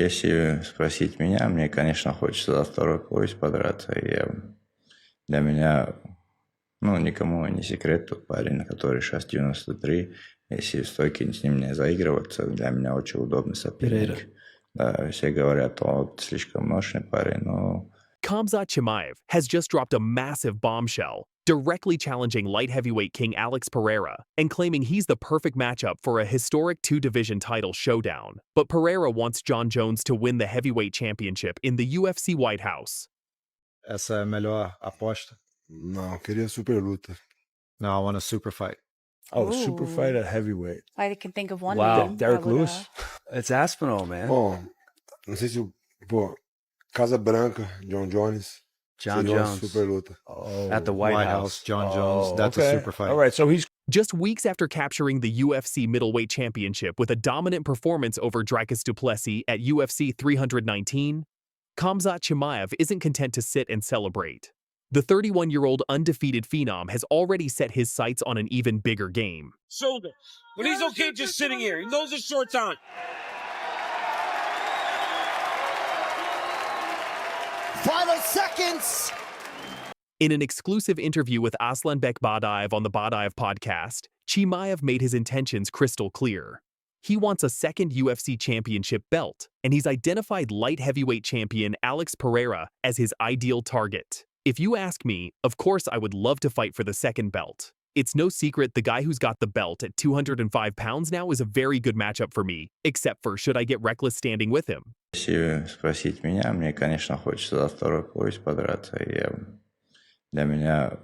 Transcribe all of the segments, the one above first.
Если спросить меня, мне, конечно, хочется за второй пояс подраться. Для меня, никому не секрет, тот парень, который сейчас 93. Если в стойке с ним не заигрываться, для меня очень удобный соперник. Да, все говорят, он слишком мощный парень, но... Khamzat Chimaev has just dropped a massive bombshell, directly challenging light heavyweight king Alex Pereira and claiming he's the perfect matchup for a historic two-division title showdown. But Pereira wants John Jones to win the heavyweight championship in the UFC White House. Essa é a melhor aposta? Não, queria super luta. No, I want a super fight. Oh, super fight at heavyweight. I can think of one. Wow, name Derek that would, Lewis. It's Aspinall, man. Bom, não sei se Casa Branca, John Jones. John seria uma Jones. super luta. At the White House. John Jones. That's a super fight. All right, so he's Just weeks after capturing the UFC Middleweight Championship with a dominant performance over Dricus du Plessis at UFC 319, Khamzat Chimaev isn't content to sit and celebrate. The 31-year-old undefeated phenom has already set his sights on an even bigger game. Shoulder. But he's okay just sitting here. He knows it's short time. Final seconds. In an exclusive interview with Aslanbek Badaev on the Badaev Podcast, Chimaev made his intentions crystal clear. He wants a second UFC championship belt, and he's identified light heavyweight champion Alex Pereira as his ideal target. If you ask me, of course I would love to fight for the second belt. It's no secret the guy who's got the belt at 205 pounds now is a very good matchup for me, except for should I get reckless standing with him. Если спросить меня, мне, конечно, хочется за второй пояс подраться. Для меня,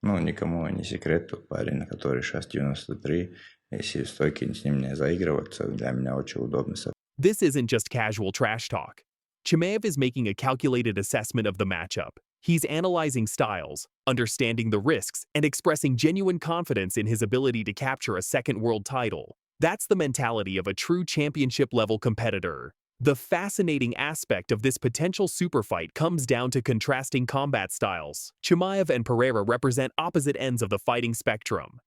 никому не секрет, тот парень, который сейчас 93. Если в стойке с ним не заигрываться, для меня очень удобный соперник. This isn't just casual trash talk. Chimaev is making a calculated assessment of the matchup. He's analyzing styles, understanding the risks, and expressing genuine confidence in his ability to capture a second world title. That's the mentality of a true championship-level competitor. The fascinating aspect of this potential super fight comes down to contrasting combat styles. Chimaev and Pereira represent opposite ends of the fighting spectrum.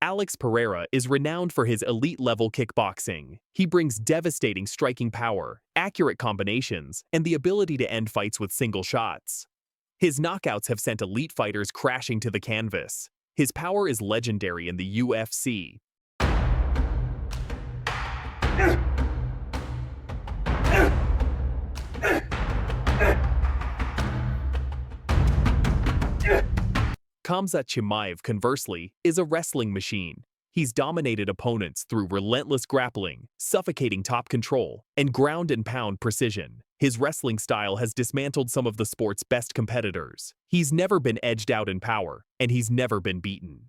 Alex Pereira is renowned for his elite-level kickboxing. He brings devastating striking power, accurate combinations, and the ability to end fights with single shots. His knockouts have sent elite fighters crashing to the canvas. His power is legendary in the UFC. Khamzat Chimaev, conversely, is a wrestling machine. He's dominated opponents through relentless grappling, suffocating top control, and ground-and-pound precision. His wrestling style has dismantled some of the sport's best competitors. He's never been edged out in power, and he's never been beaten.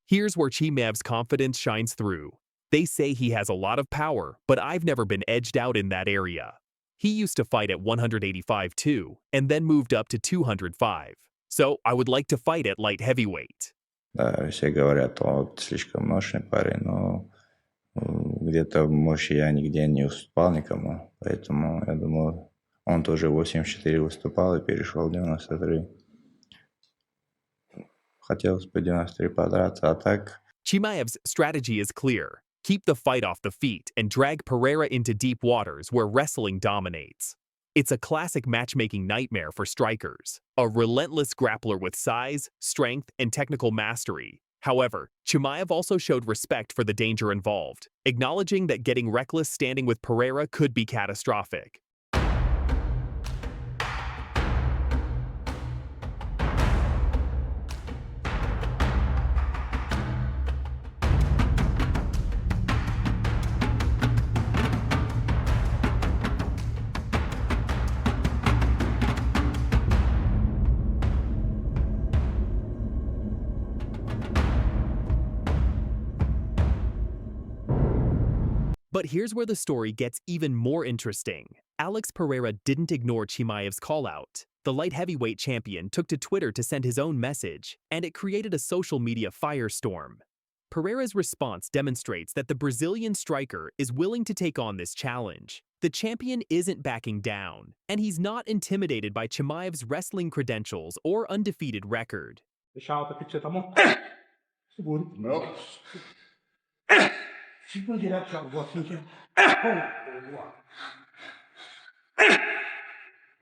Here's where Chimaev's confidence shines through. They say he has a lot of power, but I've never been edged out in that area. He used to fight at 185 too, and then moved up to 205. So I would like to fight at light heavyweight. Да, все говорят, он слишком мощный парень, но где-то в мощи я нигде не уступал никому. Поэтому я думаю, он тоже 84 выступал и перешел в 93. Хотелось бы 93 подраться, а так... Chimaev's strategy is clear. Keep the fight off the feet and drag Pereira into deep waters where wrestling dominates. It's a classic matchmaking nightmare for strikers, a relentless grappler with size, strength, and technical mastery. However, Chimaev also showed respect for the danger involved, acknowledging that getting reckless standing with Pereira could be catastrophic. But But here's where the story gets even more interesting. Alex Pereira didn't ignore Chimaev's call-out. The light heavyweight champion took to Twitter to send his own message, and it created a social media firestorm. Pereira's response demonstrates that the Brazilian striker is willing to take on this challenge. The champion isn't backing down, and he's not intimidated by Chimaev's wrestling credentials or undefeated record. Deixa alto aqui pra você, tá bom? Segura. Não. Segura direto, Thiago. Vou assim aqui.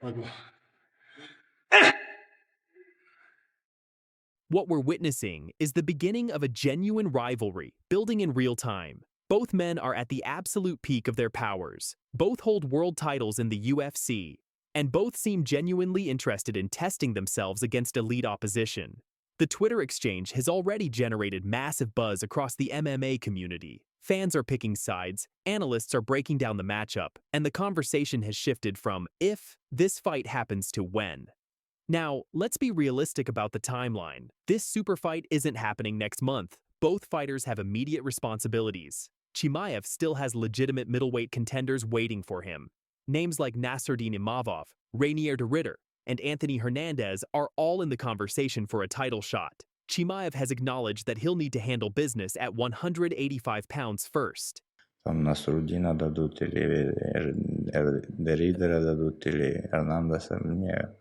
Boa. What we're witnessing is the beginning of a genuine rivalry, building in real time. Both men are at the absolute peak of their powers. Both hold world titles in the UFC, and both seem genuinely interested in testing themselves against elite opposition. The Twitter exchange has already generated massive buzz across the MMA community. Fans are picking sides, analysts are breaking down the matchup, and the conversation has shifted from if this fight happens to when. Now, let's be realistic about the timeline. This super fight isn't happening next month. Both fighters have immediate responsibilities. Chimaev still has legitimate middleweight contenders waiting for him. Names like Nasruddin Imavov, Rainier de Ritter, and Anthony Hernandez are all in the conversation for a title shot. Chimaev has acknowledged that he'll need to handle business at 185 pounds first. Там Насруддина дадут, или Деридера дадут, или Эрнандеса. Мне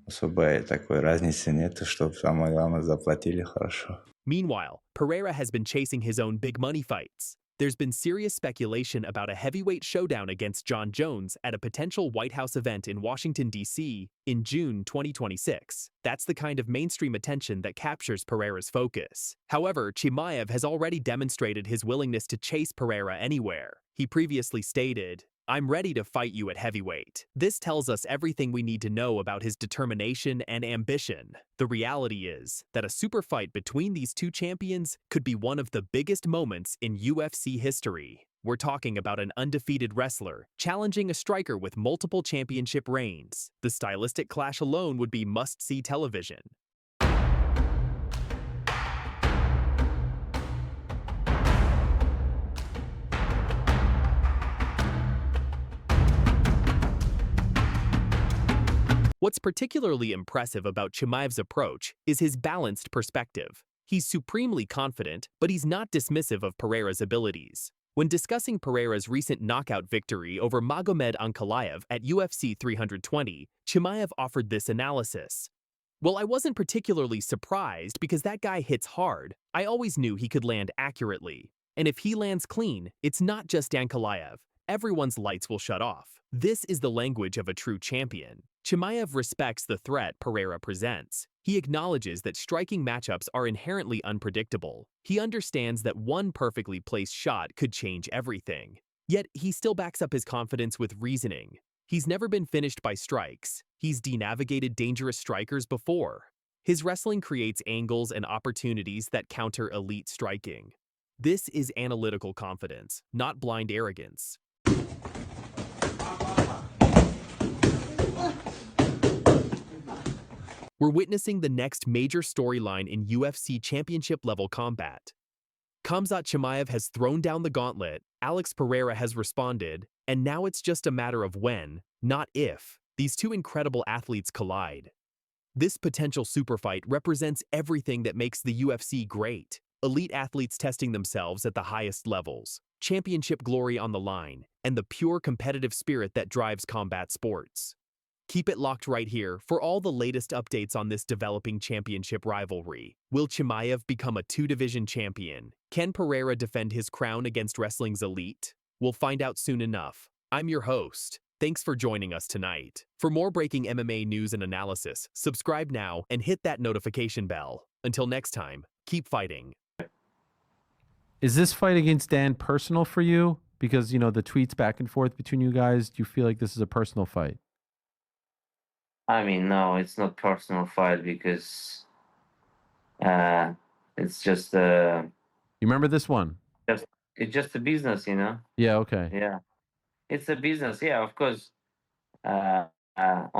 особой такой разницы нет, чтобы самое главное заплатили хорошо. Meanwhile, Pereira has been chasing his own big money fights. There's been serious speculation about a heavyweight showdown against John Jones at a potential White House event in Washington, D.C. in June 2026. That's the kind of mainstream attention that captures Pereira's focus. However, Chimaev has already demonstrated his willingness to chase Pereira anywhere. He previously stated, "I'm ready to fight you at heavyweight." This tells us everything we need to know about his determination and ambition. The reality is that a super fight between these two champions could be one of the biggest moments in UFC history. We're talking about an undefeated wrestler challenging a striker with multiple championship reigns. The stylistic clash alone would be must-see television. What's particularly impressive about Chimaev's approach is his balanced perspective. He's supremely confident, but he's not dismissive of Pereira's abilities. When discussing Pereira's recent knockout victory over Magomed Ankalaev at UFC 320, Chimaev offered this analysis. "Well, I wasn't particularly surprised because that guy hits hard. I always knew he could land accurately. And if he lands clean, it's not just Ankalaev. Everyone's lights will shut off." This is the language of a true champion. Chimaev respects the threat Pereira presents. He acknowledges that striking matchups are inherently unpredictable. He understands that one perfectly placed shot could change everything. Yet, he still backs up his confidence with reasoning. He's never been finished by strikes. He's denavigated dangerous strikers before. His wrestling creates angles and opportunities that counter elite striking. This is analytical confidence, not blind arrogance. We're witnessing the next major storyline in UFC championship-level combat. Khamzat Chimaev has thrown down the gauntlet, Alex Pereira has responded, and now it's just a matter of when, not if, these two incredible athletes collide. This potential superfight represents everything that makes the UFC great. Elite athletes testing themselves at the highest levels, championship glory on the line, and the pure competitive spirit that drives combat sports. Keep it locked right here for all the latest updates on this developing championship rivalry. Will Chimaev become a two-division champion? Can Pereira defend his crown against wrestling's elite? We'll find out soon enough. I'm your host. Thanks for joining us tonight. For more breaking MMA news and analysis, subscribe now and hit that notification bell. Until next time, keep fighting. Is this fight against Dan personal for you? Because, you know, the tweets back and forth between you guys, do you feel like this is a personal fight? I mean, no, it's not personal fight because it's just You remember this one? it's just a business, you know. Yeah, okay. Yeah, it's a business. Yeah, of course. On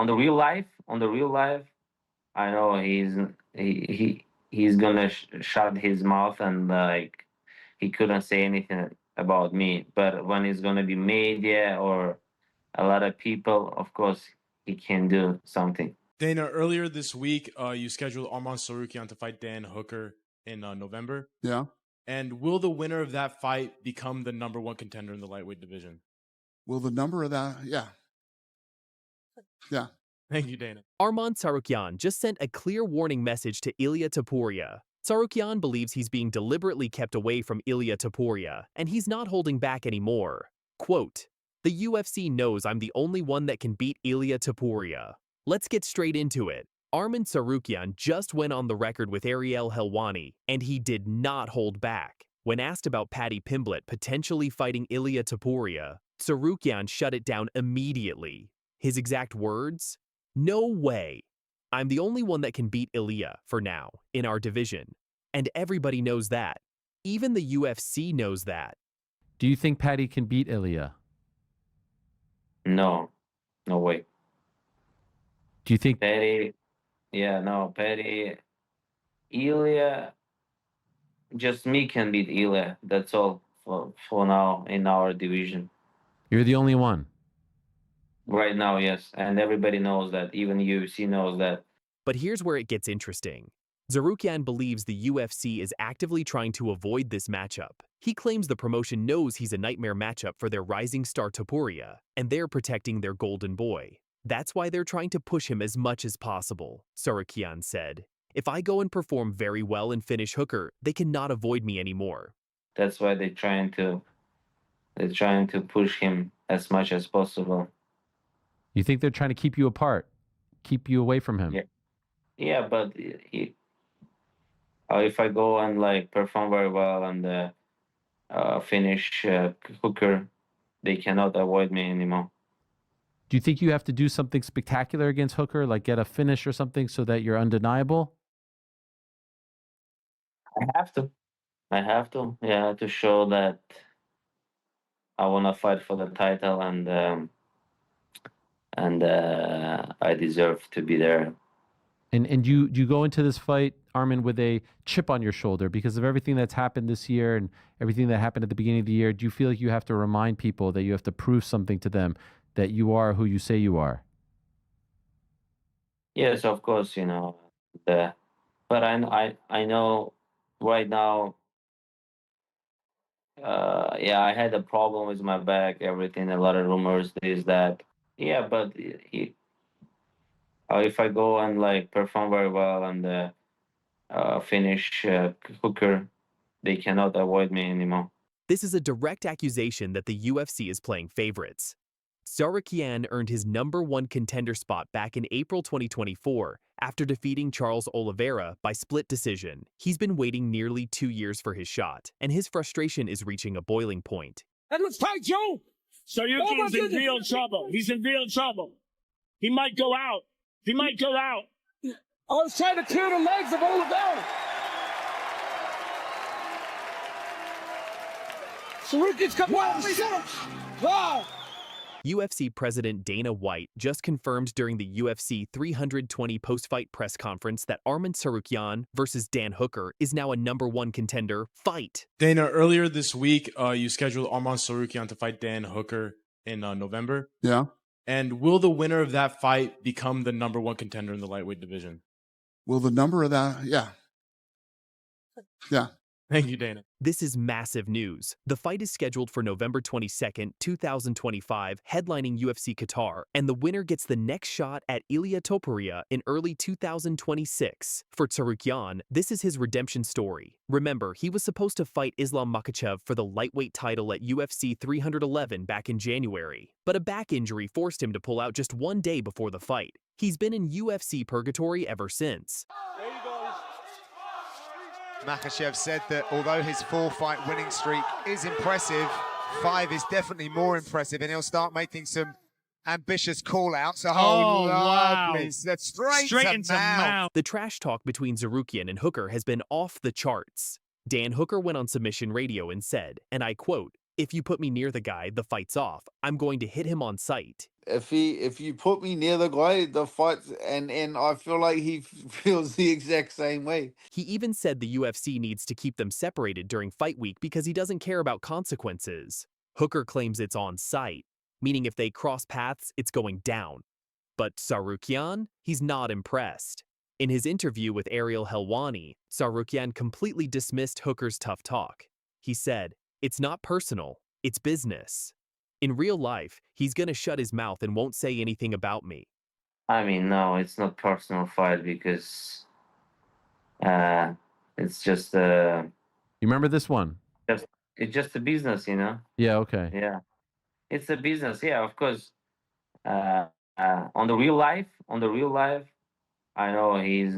the real life, I know he's gonna shut his mouth and like he couldn't say anything about me. But when it's gonna be media or a lot of people, of course, he can do something. Dana, earlier this week, you scheduled Arman Tsarukyan to fight Dan Hooker in November. Yeah. And will the winner of that fight become the number one contender in the lightweight division? Will the number of that? Yeah. Yeah. Thank you, Dana. Arman Tsarukyan just sent a clear warning message to Ilia Topuria. Tsarukyan believes he's being deliberately kept away from Ilia Topuria, and he's not holding back anymore. Quote, "The UFC knows I'm the only one that can beat Ilia Topuria. Let's get straight into it. Arman Tsarukyan just went on the record with Ariel Helwani, and he did not hold back. When asked about Paddy Pimblett potentially fighting Ilia Topuria, Tsarukyan shut it down immediately. His exact words? No way. I'm the only one that can beat Ilia, for now, in our division. And everybody knows that. Even the UFC knows that." Do you think Paddy can beat Ilia? No, no way. Do you think Paddy, Ilia, just me can beat Ilia. That's all for now in our division. you're the only one? Right now, yes. And everybody knows that. Even UFC knows that. But here's where it gets interesting. Tsarukyan believes the UFC is actively trying to avoid this matchup. He claims the promotion knows he's a nightmare matchup for their rising star Topuria, and they're protecting their golden boy. That's why they're trying to push him as much as possible, Tsarukyan said. "If I go and perform very well and finish Hooker, they cannot avoid me anymore." That's why they're trying to push him as much as possible. You think they're trying to keep you apart, keep you away from him? Yeah, but if I go and like perform very well and finish Hooker, they cannot avoid me anymore. Do you think you have to do something spectacular against Hooker, like get a finish or something so that you're undeniable? I have to. Yeah, to show that I want to fight for the title and I deserve to be there. And you go into this fight, Arman, with a chip on your shoulder because of everything that's happened this year and everything that happened at the beginning of the year. Do you feel like you have to remind people that you have to prove something to them, that you are who you say you are? Yes, of course, but I know right now. I had a problem with my back, everything, a lot of rumors, this, that. Yeah, but if I go and like perform very well and finish Hooker, they cannot avoid me anymore. This is a direct accusation that the UFC is playing favorites. Tsarukyan earned his #1 contender spot back in April 2024 after defeating Charles Oliveira by split decision. He's been waiting nearly 2 years for his shot, and his frustration is reaching a boiling point. And let's fight Joe! Tsarukyan's in real trouble. He's in real trouble. He might go out. I was trying to clear the legs of Oliveira. Tsarukyan's coming out. Wow! UFC President Dana White just confirmed during the UFC 320 post-fight press conference that Arman Tsarukyan versus Dan Hooker is now a #1 contender fight. Dana, earlier this week, you scheduled Arman Tsarukyan to fight Dan Hooker in November. Yeah. And will the winner of that fight become the #1 contender in the lightweight division? Will the number of that? Yeah. Yeah. Thank you, Dana. This is massive news. The fight is scheduled for November 22nd, 2025, headlining UFC Qatar, and the winner gets the next shot at Ilia Topuria in early 2026. For Tsarukyan, this is his redemption story. Remember, he was supposed to fight Islam Makhachev for the lightweight title at UFC 311 back in January, but a back injury forced him to pull out just 1 day before the fight. He's been in UFC purgatory ever since. Makhachev said that although his 4-fight winning streak is impressive, 5 is definitely more impressive, and he'll start making some ambitious call-outs. Oh, wow. That's straight into mouth. The trash talk between Tsarukyan and Hooker has been off the charts. Dan Hooker went on Submission Radio and said, and I quote, "If you put me near the guy, the fight's off. I'm going to hit him on sight." if you put me near the guy, the fights, and I feel like he feels the exact same way. He even said the UFC needs to keep them separated during fight week because he doesn't care about consequences. Hooker claims it's on sight, meaning if they cross paths, it's going down. But Tsarukyan, he's not impressed. In his interview with Ariel Helwani, Tsarukyan completely dismissed Hooker's tough talk. He said, "It's not personal, it's business. In real life, he's gonna shut his mouth and won't say anything about me." I mean, no, it's not personal fight because it's just You remember this one? it's just a business, you know. Yeah, okay. Yeah, it's a business. Yeah, of course. On the real life, I know he's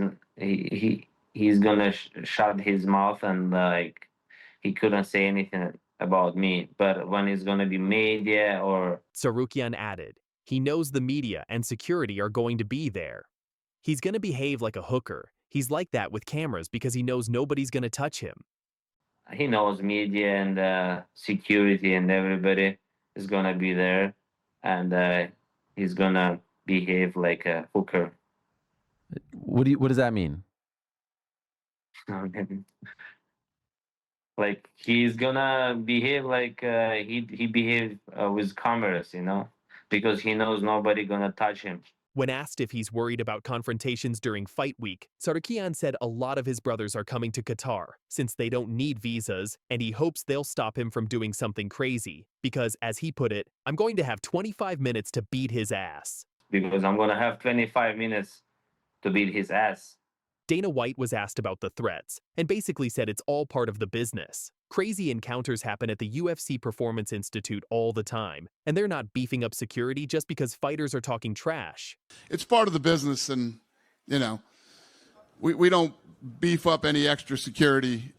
gonna shut his mouth and like he couldn't say anything about me. But when it's gonna be media or Tsarukyan added, he knows the media and security are going to be there. He's gonna behave like a hooker. He's like that with cameras because he knows nobody's gonna touch him. he knows media and security and everybody is gonna be there, and he's gonna behave like a hooker. What does that mean? Like he's gonna behave like he behaved with cameras, you know, because he knows nobody gonna touch him. When asked if he's worried about confrontations during fight week, Tsarukyan said a lot of his brothers are coming to Qatar since they don't need visas, and he hopes they'll stop him from doing something crazy because, as he put it, "I'm going to have 25 minutes to beat his ass." Because I'm gonna have 25 minutes to beat his ass. Dana White was asked about the threats and basically said it's all part of the business. Crazy encounters happen at the UFC Performance Institute all the time, and they're not beefing up security just because fighters are talking trash. It's part of the business, and, you know, we don't beef up any extra security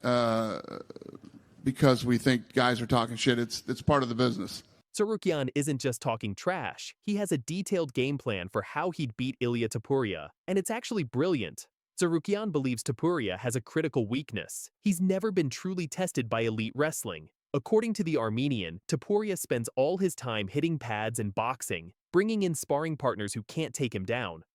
because we think guys are talking shit. It's part of the business. Tsarukyan isn't just talking trash. He has a detailed game plan for how he'd beat Ilia Topuria, and it's actually brilliant. Tsarukyan believes Topuria has a critical weakness. He's never been truly tested by elite wrestling. According to the Armenian, Topuria spends all his time hitting pads and boxing, bringing in sparring partners who can't take him down.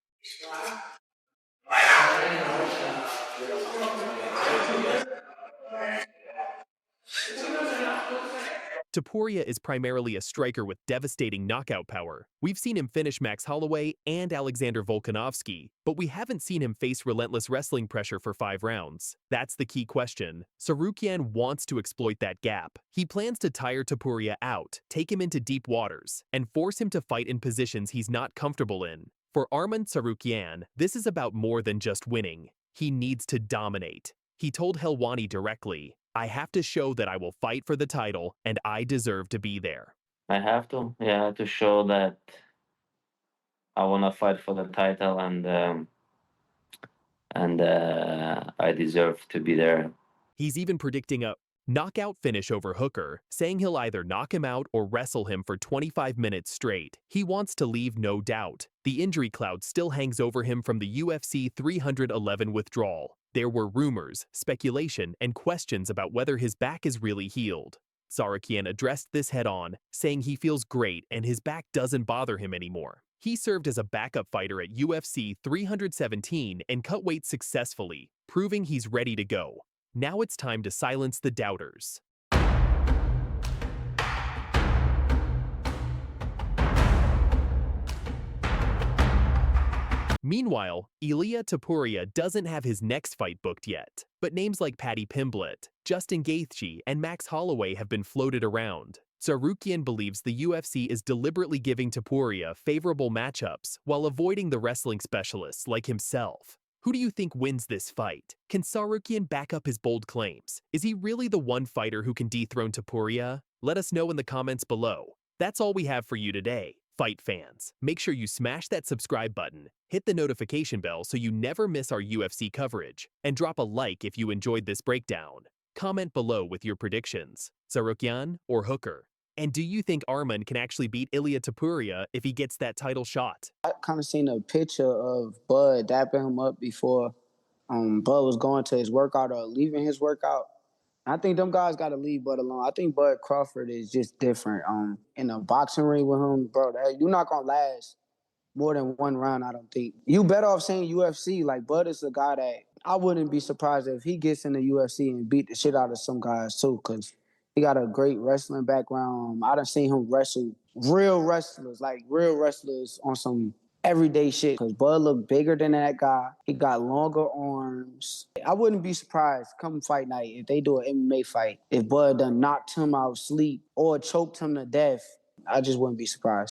Topuria is primarily a striker with devastating knockout power. We've seen him finish Max Holloway and Alexander Volkanovski, but we haven't seen him face relentless wrestling pressure for 5 rounds. That's the key question. Tsarukyan wants to exploit that gap. He plans to tire Topuria out, take him into deep waters, and force him to fight in positions he's not comfortable in. For Arman Tsarukyan, this is about more than just winning. He needs to dominate. He told Helwani directly, "I have to show that I will fight for the title, and I deserve to be there." I have to, yeah, to show that I want to fight for the title, and I deserve to be there. He's even predicting a knockout finish over Hooker, saying he'll either knock him out or wrestle him for 25 minutes straight. He wants to leave no doubt. The injury cloud still hangs over him from the UFC 311 withdrawal. There were rumors, speculation, and questions about whether his back is really healed. Tsarukyan addressed this head-on, saying he feels great and his back doesn't bother him anymore. He served as a backup fighter at UFC 317 and cut weight successfully, proving he's ready to go. Now it's time to silence the doubters. Meanwhile, Ilia Topuria doesn't have his next fight booked yet, but names like Paddy Pimblett, Justin Gaethje, and Max Holloway have been floated around. Tsarukyan believes the UFC is deliberately giving Topuria favorable matchups while avoiding the wrestling specialists like himself. Who do you think wins this fight? Can Tsarukyan back up his bold claims? Is he really the one fighter who can dethrone Topuria? Let us know in the comments below. That's all we have for you today. Fight fans, make sure you smash that subscribe button, hit the notification bell so you never miss our UFC coverage, and drop a like if you enjoyed this breakdown. Comment below with your predictions, Tsarukyan or Hooker. And do you think Arman can actually beat Ilia Topuria if he gets that title shot? I kind of seen a picture of Bud dapping him up before Bud was going to his workout or leaving his workout. I think them guys got to leave Bud alone. I think Bud Crawford is just different. In a boxing ring with him, bro, you're not gonna last more than one round. I don't think. You better off saying UFC. Like Bud is a guy that I wouldn't be surprised if he gets in the UFC and beat the shit out of some guys too, because he got a great wrestling background. I done seen him wrestle real wrestlers on some everyday shit, because Bud looked bigger than that guy. He got longer arms. I wouldn't be surprised come fight night if they do an MMA fight, if Bud done knocked him out sleep or choked him to death. I just wouldn't be surprised.